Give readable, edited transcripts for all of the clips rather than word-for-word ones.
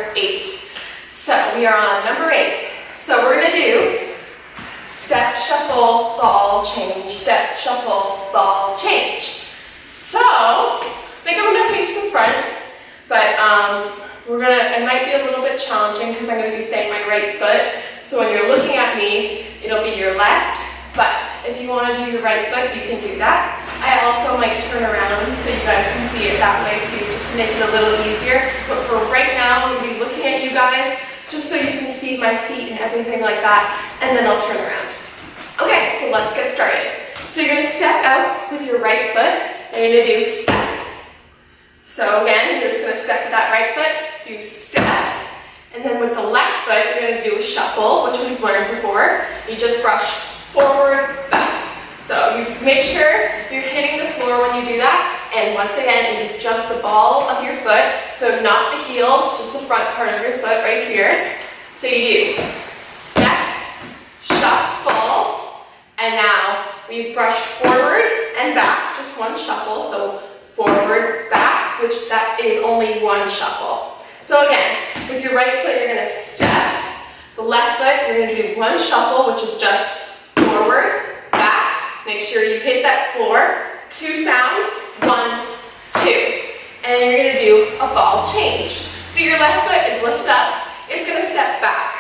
number 8. So we are on number 8. So we're going to do step, shuffle, ball, change, step, shuffle, ball, change. So I think I'm going to face the front, but it might be a little bit challenging because I'm going to be saying my right foot. So when you're looking at me, it'll be your left, but if you want to do your right foot, you can do that. I also might turn around so you guys can see it that way too, just to make it a little easier. But for right now, I'm going to be looking at you guys just so you can see my feet and everything like that, and then I'll turn around. Okay, so let's get started. So you're going to step out with your right foot, and you're going to do step. So again, you're just going to step with that right foot, do step, and then with the left foot, you're going to do a shuffle, which we've learned before. You just brush forward, back. So you make sure you're hitting the floor when you do that, and once again, it is just the ball of your foot, so not the heel, just the front part of your foot right here. So you do step, shuffle, and now we've brushed forward and back, just one shuffle, so forward, back, which that is only one shuffle. So again, with your right foot, you're going to step, the left foot, you're going to do one shuffle, which is just forward, back, make sure you hit that floor, 2 sounds, 1, 2, and then you're going to do a ball change. So your left foot is lifted up, it's going to step back,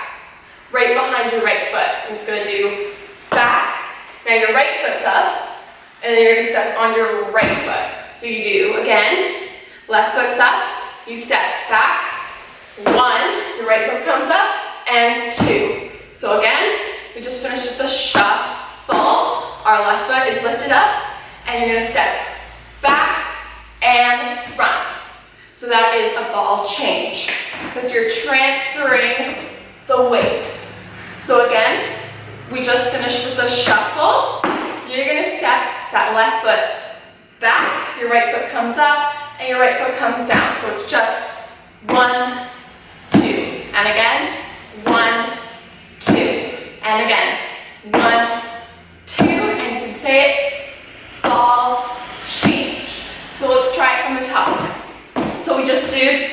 right behind your right foot, and it's going to do back, now your right foot's up, and then you're going to step on your right foot. So you do, again, left foot's up, you step back, 1, your right foot comes up, and 2. So again, we just finished with the shuffle, our left foot is lifted up, and you're going to step back and front. So that is a ball change, because you're transferring the weight. So again, we just finished with the shuffle, you're going to step that left foot back, your right foot comes up, and your right foot comes down. So it's just 1, 2, and again, 1, 2, and again, 1, 2, and you can say it, ball change. So let's try it from the top. So we just did,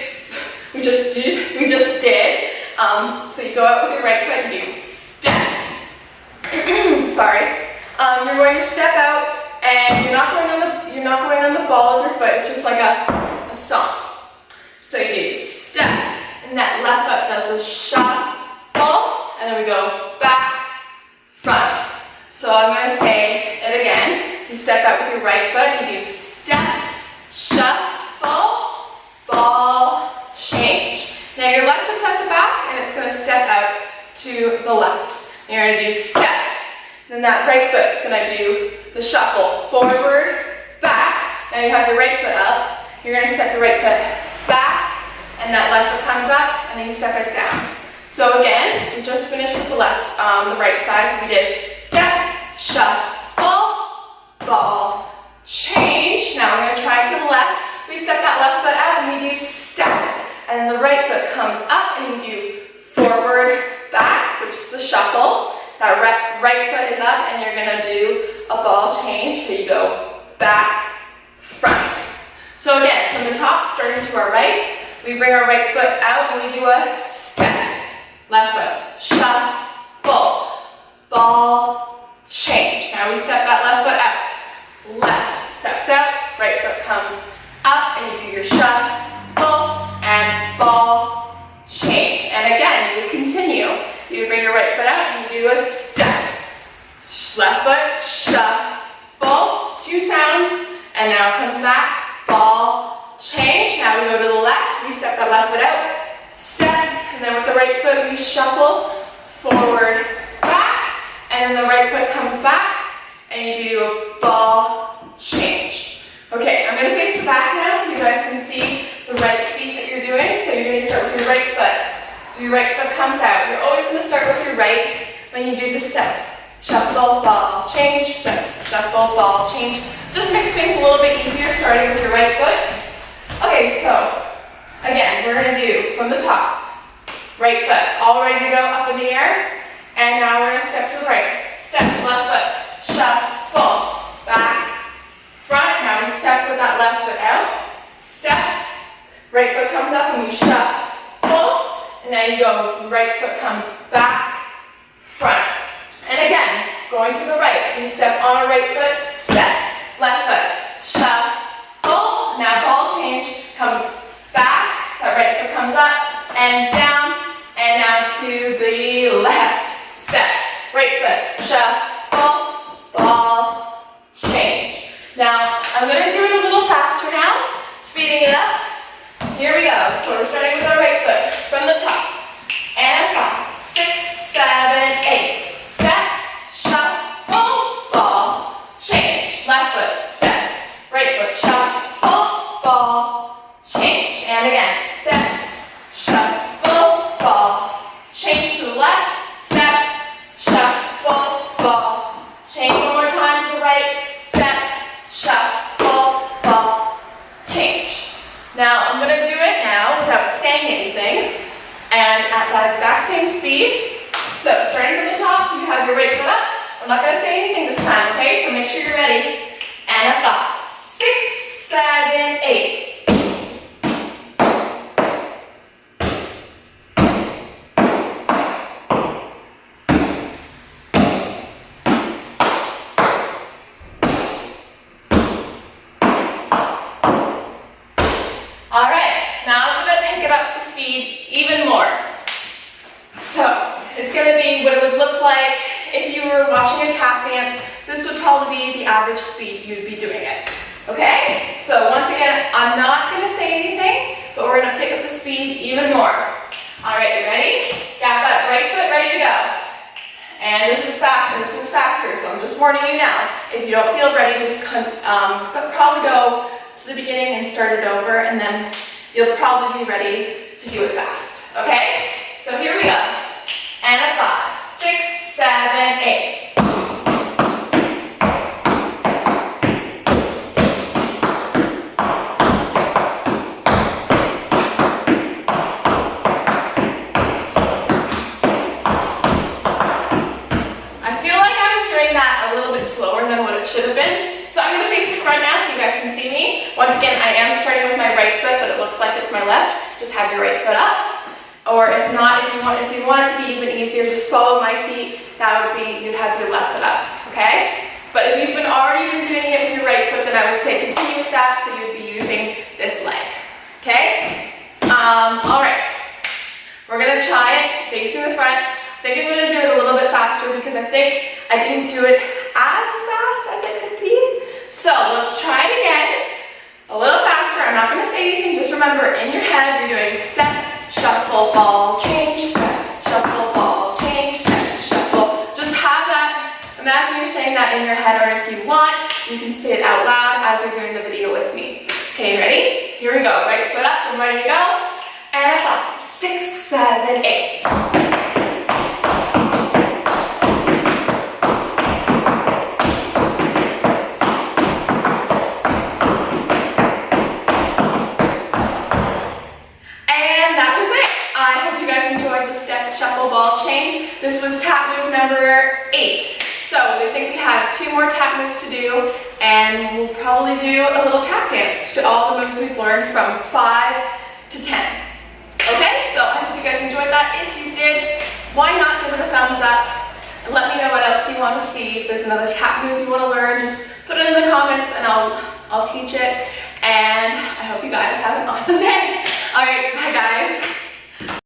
so you go out with your right foot and you step, sorry, you're going to step out, and you're not going on the ball of your foot, it's just like a stomp. So you do step, and that left foot does the shuffle, and then we go back, front. So I'm going to say it again. You step out with your right foot, you do step, shuffle, ball, change. Now your left foot's at the back, and it's going to step out to the left. And you're going to do step. Then that right foot's going to do the shuffle, forward, back. Now you have your right foot up. You're going to step your right foot back, and that left foot comes up, and then you step it down. So again, we just finished with the right side. So we did step, shuffle, ball, change. Now we're going to try to the left. We step that left foot out, and we do step. And the right foot comes up, and you do forward, back, which is the shuffle. That right foot is up, and you're going to do a ball change. So you go back, front. So again, from the top, starting to our right, we bring our right foot out, and we do a step. Left foot, shuffle, ball, change. Now we step that left foot out. Left steps out, right foot comes up, and you do your shuffle and ball change. And again, you would continue. You would bring your right foot out, and you do a step. Left foot, shuffle, 2 sounds, and now it comes back, ball, change. Now we go to the left, we step that left foot out, step, and then with the right foot we shuffle, forward, back, and then the right foot comes back, and you do a ball, change. Okay, I'm going to face the back now so you guys can see the right feet that you're doing. So you're going to start with your right foot. So your right foot comes out. You're always going to start with your right when you do the step. Shuffle, ball, change, step, shuffle, ball, change. Just makes things a little bit easier starting with your right foot. Okay, so again, we're going to do from the top. Right foot, all ready to go up in the air. And now we're going to step to the right. Step, left foot, shuffle, back, front. Now we step with that left foot out. Step, right foot comes up and we shuffle. and now you go, right foot comes back, front. And again, going to the right, you step on a right foot, step, left foot, shuffle. Now ball change, comes back, that right foot comes up, and down, and now to the left, step, right foot, shuffle, ball, change. Now, I'm going to do it a little faster now, speeding it up. Here we go. So we're starting with our right foot from the top. And 5, 6, 7, 8. Step, shuffle, ball, change. Left foot, step. Right foot, shuffle, ball, change. And again, step, shuffle, ball, change to the left, step, shuffle, ball, change. One more time to the right, step, shuffle, ball, change. Now I'm going to do it now without saying anything and at that exact same speed. So starting from the top, you have your right foot up. I'm not going to say anything this time, okay? So make sure you're ready. And a 5, 6, 7, 8. Alright, now I'm going to pick it up the speed even more. So, it's going to be what it would look like if you were watching a tap dance. This would probably be the average speed you would be doing it. Okay? So once again, I'm not going to say anything, but we're going to pick up the speed even more. Alright, you ready? Got that right foot ready to go. And this is faster, so I'm just warning you now. If you don't feel ready, just probably go to the beginning and start it over, and then you'll probably be ready to do it fast. Okay? So here we go. And a 5, 6, 7, 8. I feel like I was doing that a little bit slower than what it should have been. So I'm going to face the front now so you guys can see me. Once again, I am starting with my right foot, but it looks like it's my left. Just have your right foot up. Or if not, if you want it to be even easier, just follow my feet. That would be, you'd have your left foot up, okay? But if you've already been doing it with your right foot, then I would say continue with that, so you'd be using this leg, okay? All right. We're going to try it facing the front. I think I'm going to do it a little bit faster because I think I didn't do it as fast as it could be. So let's try it again. A little faster. I'm not going to say anything. Just remember, in your head, you're doing step, shuffle, ball, change, step, shuffle, ball, change, step, shuffle. Just have that. Imagine you're saying that in your head, or if you want, you can say it out loud as you're doing the video with me. Okay, ready? Here we go. Right foot up. I'm ready to go. And a 5, 6, 7, 8. Shuffle, ball, change. This was tap move number 8. So I think we have 2 more tap moves to do, and we'll probably do a little tap dance to all the moves we've learned from 5 to 10. Okay, so I hope you guys enjoyed that. If you did, why not give it a thumbs up? And let me know what else you want to see. If there's another tap move you want to learn, just put it in the comments and I'll teach it. And I hope you guys have an awesome day. Alright, bye guys.